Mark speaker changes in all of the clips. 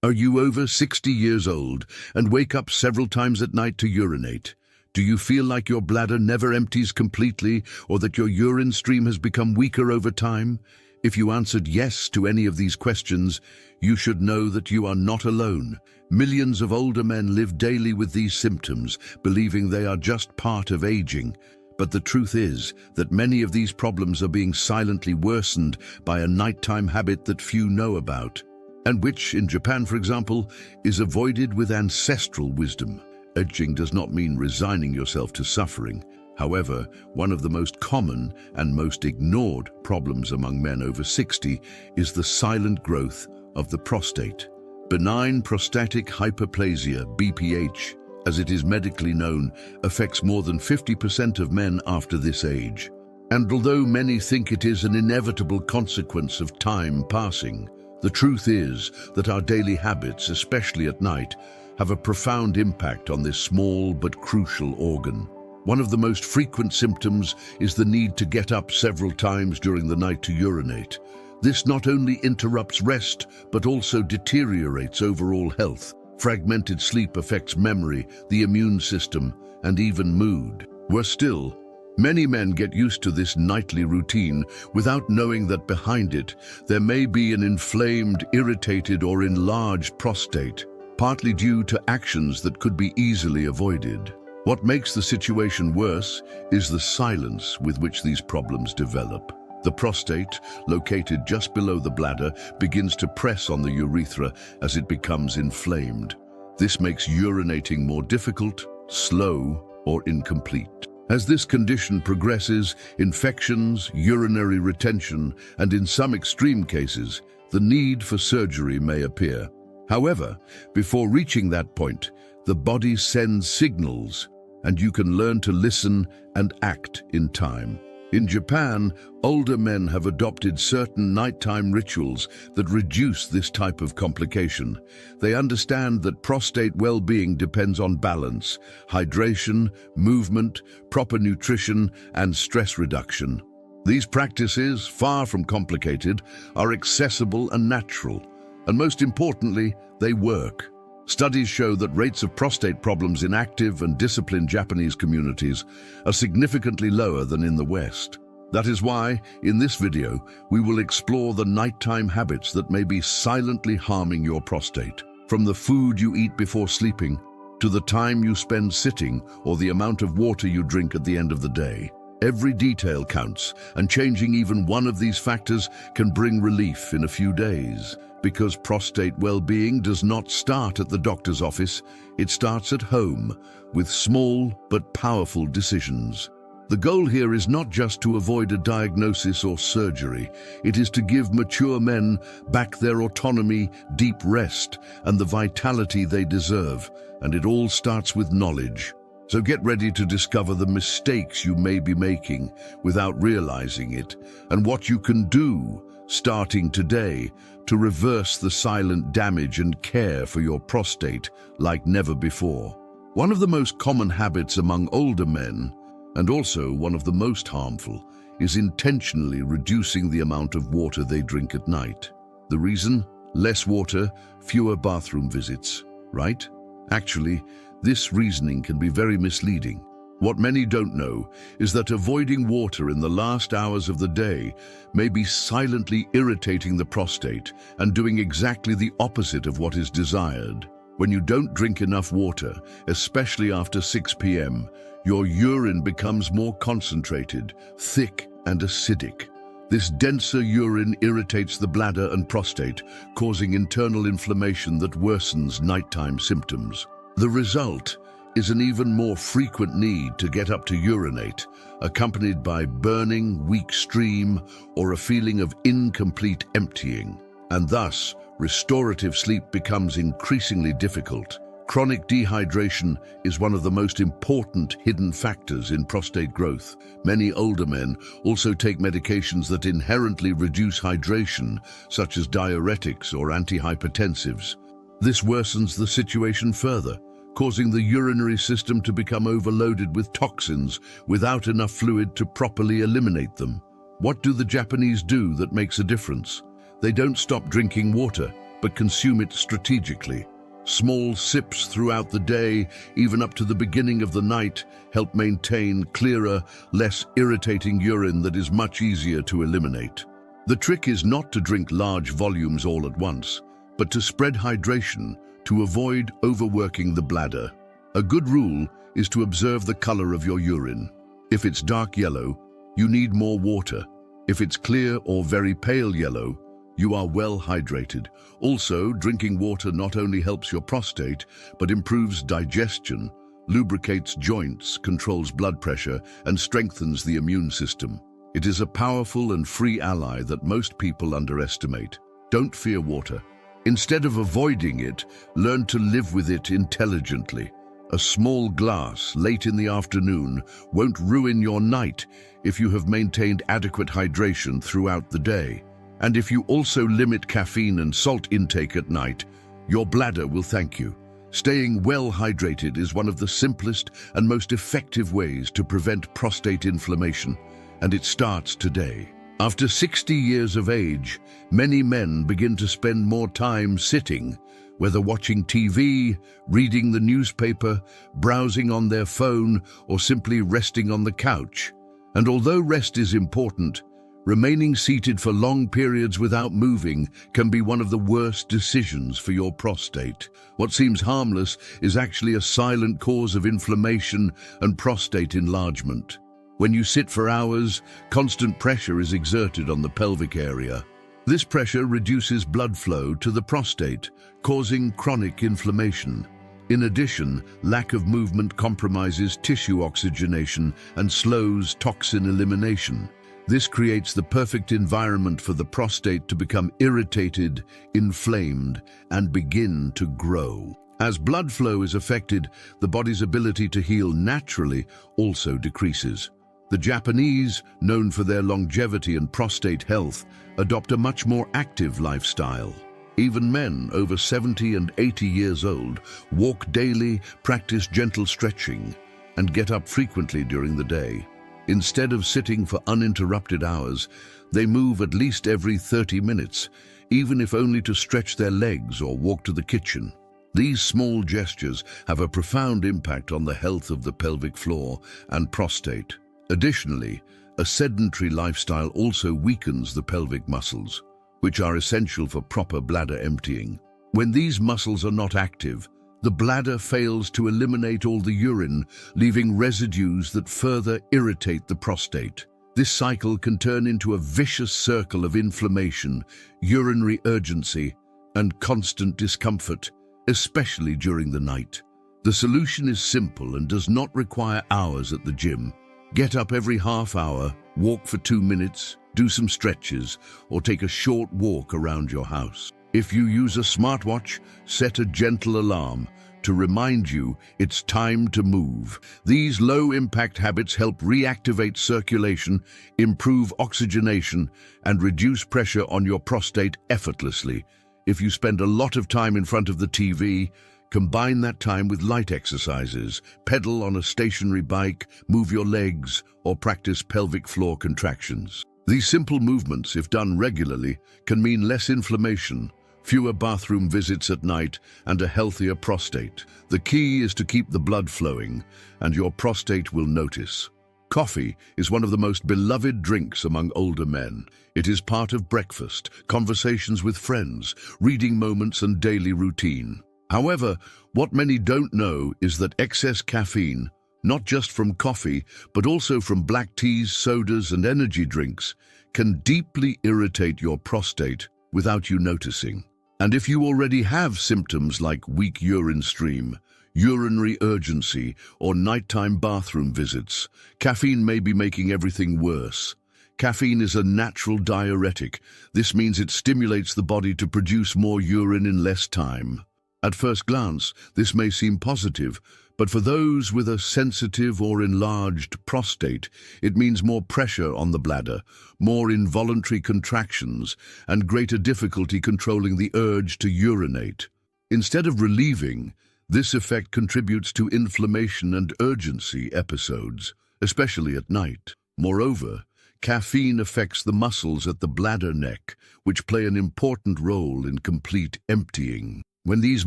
Speaker 1: Are you over 60 years old and wake up several times at night to urinate? Do you feel like your bladder never empties completely or that your urine stream has become weaker over time? If you answered yes to any of these questions, you should know that you are not alone. Millions of older men live daily with these symptoms, believing they are just part of aging. But the truth is that many of these problems are being silently worsened by a nighttime habit that few know about, and which, in Japan, for example, is avoided with ancestral wisdom. Aging does not mean resigning yourself to suffering. However, one of the most common and most ignored problems among men over 60 is the silent growth of the prostate. Benign prostatic hyperplasia, BPH, as it is medically known, affects more than 50% of men after this age. And although many think it is an inevitable consequence of time passing, the truth is that our daily habits, especially at night, have a profound impact on this small but crucial organ. One of the most frequent symptoms is the need to get up several times during the night to urinate. This not only interrupts rest, but also deteriorates overall health. Fragmented sleep affects memory, the immune system, and even mood. Worse still, many men get used to this nightly routine without knowing that behind it there may be an inflamed, irritated, or enlarged prostate, partly due to actions that could be easily avoided. What makes the situation worse is the silence with which these problems develop. The prostate, located just below the bladder, begins to press on the urethra as it becomes inflamed. This makes urinating more difficult, slow, or incomplete. As this condition progresses, infections, urinary retention, and in some extreme cases, the need for surgery may appear. However, before reaching that point, the body sends signals, and you can learn to listen and act in time. In Japan, older men have adopted certain nighttime rituals that reduce this type of complication. They understand that prostate well-being depends on balance, hydration, movement, proper nutrition, and stress reduction. These practices, far from complicated, are accessible and natural, and most importantly, they work. Studies show that rates of prostate problems in active and disciplined Japanese communities are significantly lower than in the West. That is why, in this video, we will explore the nighttime habits that may be silently harming your prostate. From the food you eat before sleeping, to the time you spend sitting or the amount of water you drink at the end of the day. Every detail counts, and changing even one of these factors can bring relief in a few days. Because prostate well-being does not start at the doctor's office, it starts at home, with small but powerful decisions. The goal here is not just to avoid a diagnosis or surgery. It is to give mature men back their autonomy, deep rest, and the vitality they deserve. And it all starts with knowledge. So get ready to discover the mistakes you may be making without realizing it, and what you can do, starting today, to reverse the silent damage and care for your prostate like never before. One of the most common habits among older men, and also one of the most harmful, is intentionally reducing the amount of water they drink at night. The reason? Less water, fewer bathroom visits, right? Actually, this reasoning can be very misleading. What many don't know is that avoiding water in the last hours of the day may be silently irritating the prostate and doing exactly the opposite of what is desired. When you don't drink enough water, especially after 6 p.m., your urine becomes more concentrated, thick, and acidic. This denser urine irritates the bladder and prostate, causing internal inflammation that worsens nighttime symptoms. The result is an even more frequent need to get up to urinate, accompanied by burning, weak stream, or a feeling of incomplete emptying. And thus, restorative sleep becomes increasingly difficult. Chronic dehydration is one of the most important hidden factors in prostate growth. Many older men also take medications that inherently reduce hydration, such as diuretics or antihypertensives. This worsens the situation further, causing the urinary system to become overloaded with toxins without enough fluid to properly eliminate them. What do the Japanese do that makes a difference? They don't stop drinking water. but consume it strategically. Small sips throughout the day, even up to the beginning of the night, help maintain clearer, less irritating urine that is much easier to eliminate. The trick is not to drink large volumes all at once, but to spread hydration to avoid overworking the bladder. A good rule is to observe the color of your urine. If it's dark yellow, you need more water. If it's clear or very pale yellow, you are well hydrated. Also, drinking water not only helps your prostate, but improves digestion, lubricates joints, controls blood pressure, and strengthens the immune system. It is a powerful and free ally that most people underestimate. Don't fear water. Instead of avoiding it, learn to live with it intelligently. A small glass late in the afternoon won't ruin your night if you have maintained adequate hydration throughout the day. And if you also limit caffeine and salt intake at night, your bladder will thank you. Staying well hydrated is one of the simplest and most effective ways to prevent prostate inflammation, and it starts today. After 60 years of age, many men begin to spend more time sitting, whether watching TV, reading the newspaper, browsing on their phone, or simply resting on the couch. And although rest is important, remaining seated for long periods without moving can be one of the worst decisions for your prostate. What seems harmless is actually a silent cause of inflammation and prostate enlargement. When you sit for hours, constant pressure is exerted on the pelvic area. This pressure reduces blood flow to the prostate, causing chronic inflammation. In addition, lack of movement compromises tissue oxygenation and slows toxin elimination. This creates the perfect environment for the prostate to become irritated, inflamed, and begin to grow. As blood flow is affected, the body's ability to heal naturally also decreases. The Japanese, known for their longevity and prostate health, adopt a much more active lifestyle. Even men over 70 and 80 years old walk daily, practice gentle stretching, and get up frequently during the day. Instead of sitting for uninterrupted hours, they move at least every 30 minutes, even if only to stretch their legs or walk to the kitchen. These small gestures have a profound impact on the health of the pelvic floor and prostate. Additionally, a sedentary lifestyle also weakens the pelvic muscles, which are essential for proper bladder emptying. When these muscles are not active, the bladder fails to eliminate all the urine, leaving residues that further irritate the prostate. This cycle can turn into a vicious circle of inflammation, urinary urgency, and constant discomfort, especially during the night. The solution is simple and does not require hours at the gym. Get up every half hour, walk for 2 minutes, do some stretches, or take a short walk around your house. If you use a smartwatch, set a gentle alarm to remind you it's time to move. These low-impact habits help reactivate circulation, improve oxygenation, and reduce pressure on your prostate effortlessly. If you spend a lot of time in front of the TV, combine that time with light exercises. Pedal on a stationary bike, move your legs, or practice pelvic floor contractions. These simple movements, if done regularly, can mean less inflammation, fewer bathroom visits at night, and a healthier prostate. The key is to keep the blood flowing, and your prostate will notice. Coffee is one of the most beloved drinks among older men. It is part of breakfast, conversations with friends, reading moments, and daily routine. However, what many don't know is that excess caffeine, not just from coffee, but also from black teas, sodas, and energy drinks, can deeply irritate your prostate without you noticing. And if you already have symptoms like weak urine stream, urinary urgency, or nighttime bathroom visits, caffeine may be making everything worse. Caffeine is a natural diuretic. This means it stimulates the body to produce more urine in less time. At first glance, this may seem positive, but for those with a sensitive or enlarged prostate, it means more pressure on the bladder, more involuntary contractions, and greater difficulty controlling the urge to urinate. Instead of relieving, this effect contributes to inflammation and urgency episodes, especially at night. Moreover, Caffeine affects the muscles at the bladder neck, which play an important role in complete emptying. When these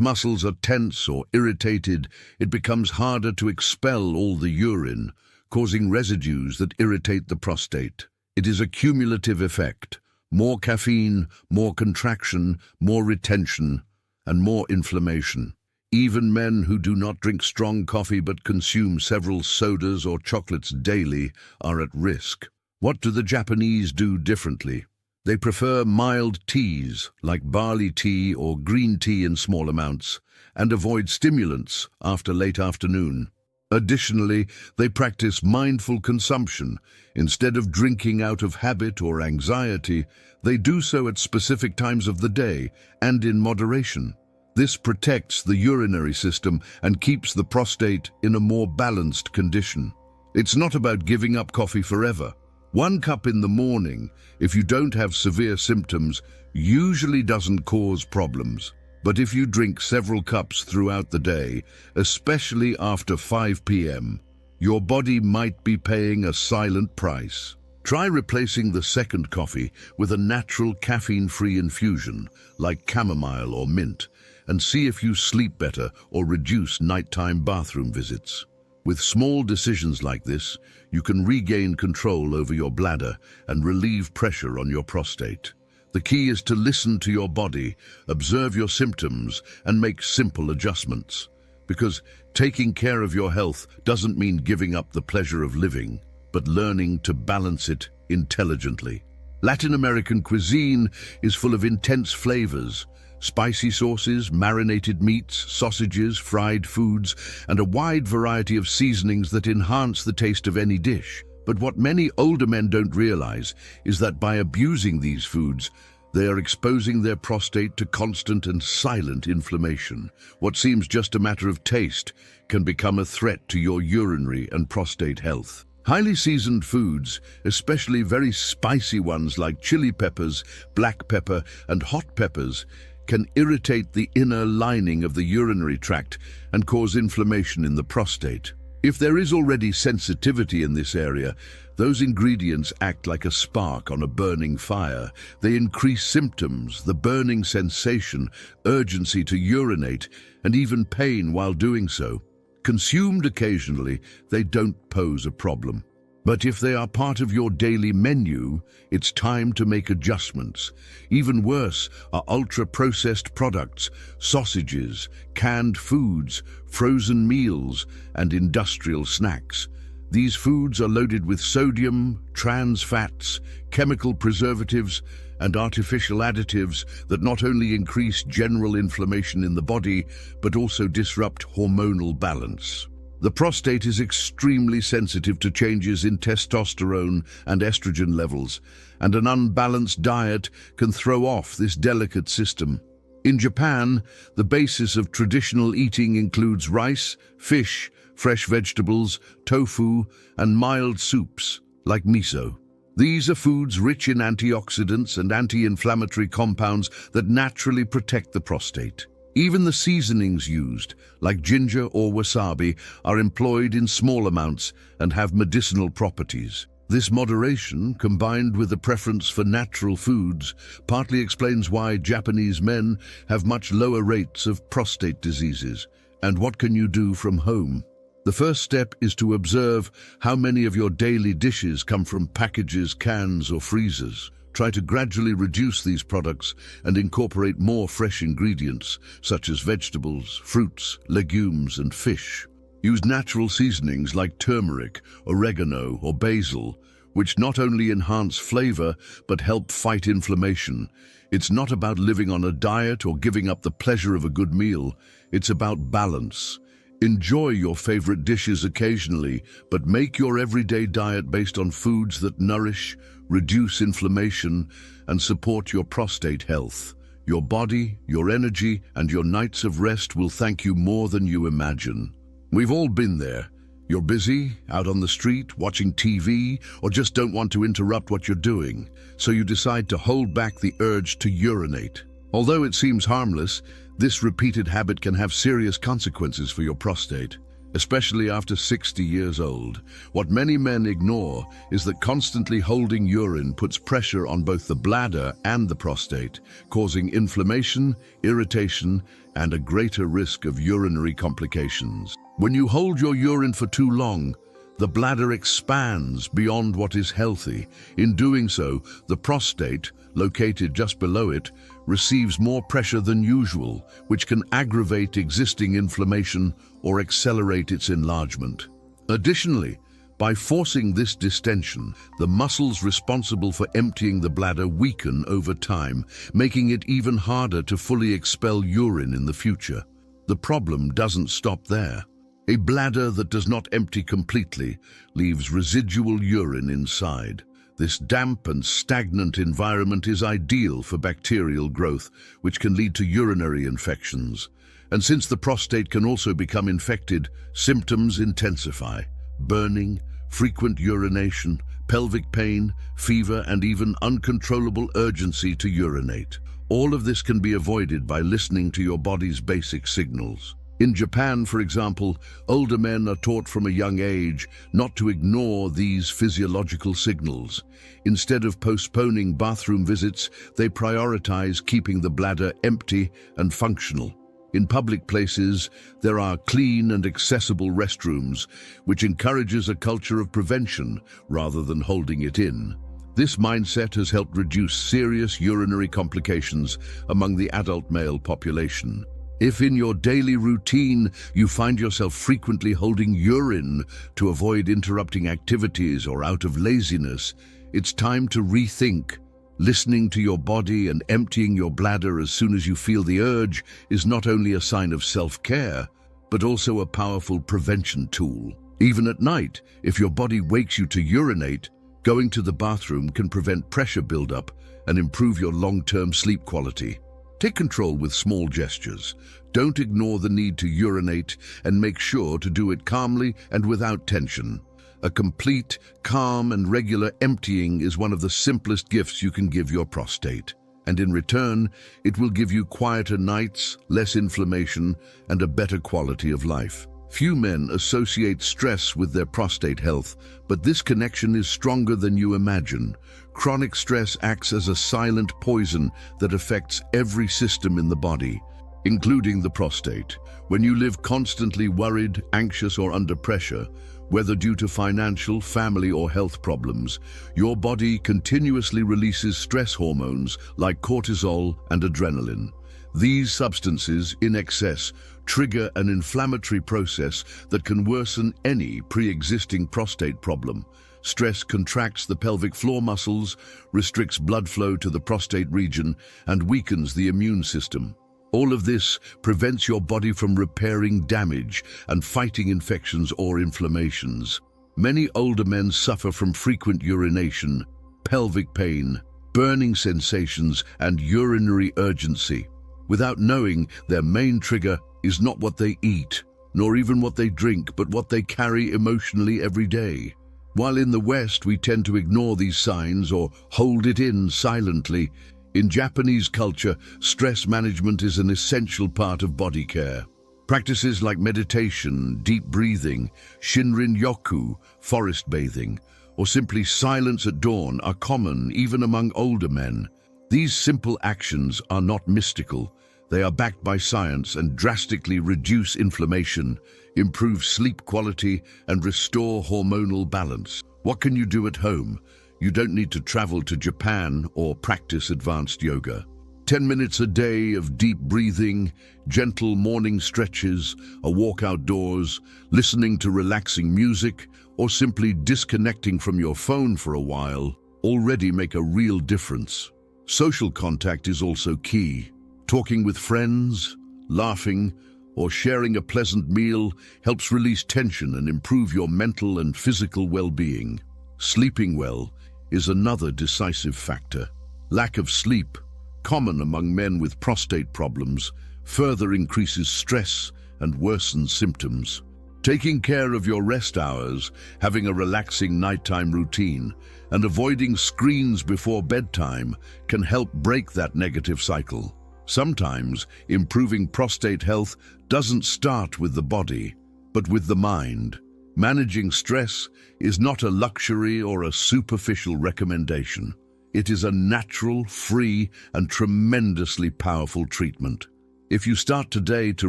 Speaker 1: muscles are tense or irritated, it becomes harder to expel all the urine, causing residues that irritate the prostate. It is a cumulative effect. More caffeine, more contraction, more retention, and more inflammation. Even men who do not drink strong coffee but consume several sodas or chocolates daily are at risk. What do the Japanese do differently? They prefer mild teas, like barley tea or green tea in small amounts, and avoid stimulants after late afternoon. Additionally, they practice mindful consumption. Instead of drinking out of habit or anxiety, they do so at specific times of the day and in moderation. This protects the urinary system and keeps the prostate in a more balanced condition. It's not about giving up coffee forever. 1 cup in the morning, if you don't have severe symptoms, usually doesn't cause problems. But if you drink several cups throughout the day, especially after 5 p.m., your body might be paying a silent price. Try replacing the second coffee with a natural caffeine-free infusion, like chamomile or mint, and see if you sleep better or reduce nighttime bathroom visits. With small decisions like this, you can regain control over your bladder and relieve pressure on your prostate. The key is to listen to your body, observe your symptoms, and make simple adjustments. Because taking care of your health doesn't mean giving up the pleasure of living, but learning to balance it intelligently. Latin American cuisine is full of intense flavors, spicy sauces, marinated meats, sausages, fried foods, and a wide variety of seasonings that enhance the taste of any dish. But what many older men don't realize is that by abusing these foods, they are exposing their prostate to constant and silent inflammation. What seems just a matter of taste can become a threat to your urinary and prostate health. Highly seasoned foods, especially very spicy ones like chili peppers, black pepper, and hot peppers, can irritate the inner lining of the urinary tract and cause inflammation in the prostate. If there is already sensitivity in this area, those ingredients act like a spark on a burning fire. They increase symptoms, the burning sensation, urgency to urinate, and even pain while doing so. Consumed occasionally, they don't pose a problem. But if they are part of your daily menu, it's time to make adjustments. Even worse are ultra-processed products, sausages, canned foods, frozen meals, and industrial snacks. These foods are loaded with sodium, trans fats, chemical preservatives, and artificial additives that not only increase general inflammation in the body, but also disrupt hormonal balance. The prostate is extremely sensitive to changes in testosterone and estrogen levels, and an unbalanced diet can throw off this delicate system. In Japan, the basis of traditional eating includes rice, fish, fresh vegetables, tofu, and mild soups, like miso. These are foods rich in antioxidants and anti-inflammatory compounds that naturally protect the prostate. Even the seasonings used, like ginger or wasabi, are employed in small amounts and have medicinal properties. This moderation, combined with a preference for natural foods, partly explains why Japanese men have much lower rates of prostate diseases. And what can you do from home? The first step is to observe how many of your daily dishes come from packages, cans, or freezers. Try to gradually reduce these products and incorporate more fresh ingredients, such as vegetables, fruits, legumes, and fish. Use natural seasonings like turmeric, oregano, or basil, which not only enhance flavor but help fight inflammation. It's not about living on a diet or giving up the pleasure of a good meal. It's about balance. Enjoy your favorite dishes occasionally, but make your everyday diet based on foods that nourish, reduce inflammation, and support your prostate health. Your body, your energy, and your nights of rest will thank you more than you imagine. We've all been there. You're busy, out on the street, watching TV, or just don't want to interrupt what you're doing, so you decide to hold back the urge to urinate. Although it seems harmless, this repeated habit can have serious consequences for your prostate. especially after 60 years old. What many men ignore is that constantly holding urine puts pressure on both the bladder and the prostate, causing inflammation, irritation, and a greater risk of urinary complications. When you hold your urine for too long, the bladder expands beyond what is healthy. In doing so, the prostate, located just below it, receives more pressure than usual, which can aggravate existing inflammation or accelerate its enlargement. Additionally, by forcing this distension, the muscles responsible for emptying the bladder weaken over time, making it even harder to fully expel urine in the future. The problem doesn't stop there. A bladder that does not empty completely leaves residual urine inside. This damp and stagnant environment is ideal for bacterial growth, which can lead to urinary infections. And since the prostate can also become infected, symptoms intensify: burning, frequent urination, pelvic pain, fever, and even uncontrollable urgency to urinate. All of this can be avoided by listening to your body's basic signals. In Japan, for example, older men are taught from a young age not to ignore these physiological signals. Instead of postponing bathroom visits, they prioritize keeping the bladder empty and functional. In public places, there are clean and accessible restrooms, which encourages a culture of prevention rather than holding it in. This mindset has helped reduce serious urinary complications among the adult male population. If in your daily routine you find yourself frequently holding urine to avoid interrupting activities or out of laziness, it's time to rethink. Listening to your body and emptying your bladder as soon as you feel the urge is not only a sign of self-care, but also a powerful prevention tool. Even at night, if your body wakes you to urinate, going to the bathroom can prevent pressure buildup and improve your long-term sleep quality. Take control with small gestures. Don't ignore the need to urinate, and make sure to do it calmly and without tension. A complete, calm, and regular emptying is one of the simplest gifts you can give your prostate. And in return, it will give you quieter nights, less inflammation, and a better quality of life. Few men associate stress with their prostate health, but this connection is stronger than you imagine. Chronic stress acts as a silent poison that affects every system in the body, including the prostate. When you live constantly worried, anxious, or under pressure, whether due to financial, family, or health problems, your body continuously releases stress hormones like cortisol and adrenaline. These substances, in excess, trigger an inflammatory process that can worsen any pre-existing prostate problem. Stress contracts the pelvic floor muscles, restricts blood flow to the prostate region, and weakens the immune system. All of this prevents your body from repairing damage and fighting infections or inflammations. Many older men suffer from frequent urination, pelvic pain, burning sensations, and urinary urgency, without knowing their main trigger is not what they eat, nor even what they drink, but what they carry emotionally every day. While in the West we tend to ignore these signs or hold it in silently, in Japanese culture, stress management is an essential part of body care. Practices like meditation, deep breathing, Shinrin-yoku, forest bathing, or simply silence at dawn are common even among older men. These simple actions are not mystical. They are backed by science and drastically reduce inflammation, improve sleep quality, and restore hormonal balance. What can you do at home? You don't need to travel to Japan or practice advanced yoga. 10 minutes a day of deep breathing, gentle morning stretches, a walk outdoors, listening to relaxing music, or simply disconnecting from your phone for a while already make a real difference. Social contact is also key. Talking with friends, laughing, or sharing a pleasant meal helps release tension and improve your mental and physical well-being. Sleeping well is another decisive factor. Lack of sleep, common among men with prostate problems, further increases stress and worsens symptoms. Taking care of your rest hours, having a relaxing nighttime routine, and avoiding screens before bedtime can help break that negative cycle. Sometimes, improving prostate health doesn't start with the body. but with the mind. Managing stress is not a luxury or a superficial recommendation. It is a natural, free, and tremendously powerful treatment. If you start today to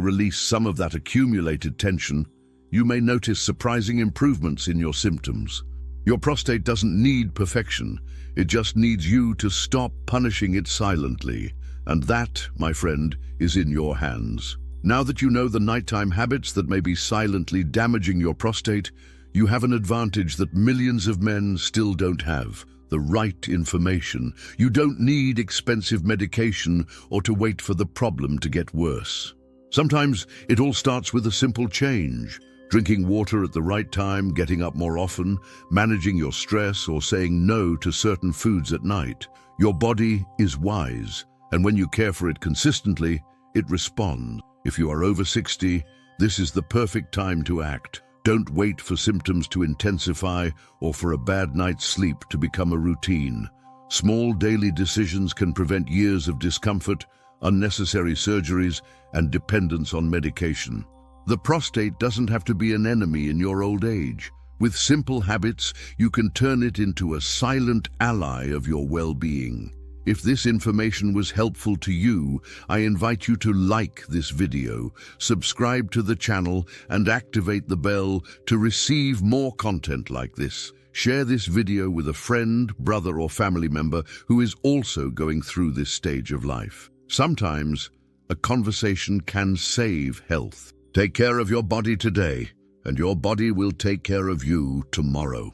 Speaker 1: release some of that accumulated tension, you may notice surprising improvements in your symptoms. Your prostate doesn't need perfection. It just needs you to stop punishing it silently. And that, my friend, is in your hands. Now that you know the nighttime habits that may be silently damaging your prostate, you have an advantage that millions of men still don't have: the right information. You don't need expensive medication or to wait for the problem to get worse. Sometimes it all starts with a simple change: drinking water at the right time, getting up more often, managing your stress, or saying no to certain foods at night. Your body is wise, and when you care for it consistently, it responds. If you are over 60, this is the perfect time to act. Don't wait for symptoms to intensify or for a bad night's sleep to become a routine. Small daily decisions can prevent years of discomfort, unnecessary surgeries, and dependence on medication. The prostate doesn't have to be an enemy in your old age. With simple habits, you can turn it into a silent ally of your well-being. If this information was helpful to you, I invite you to like this video, subscribe to the channel, and activate the bell to receive more content like this. Share this video with a friend, brother, or family member who is also going through this stage of life. Sometimes, a conversation can save health. Take care of your body today, and your body will take care of you tomorrow.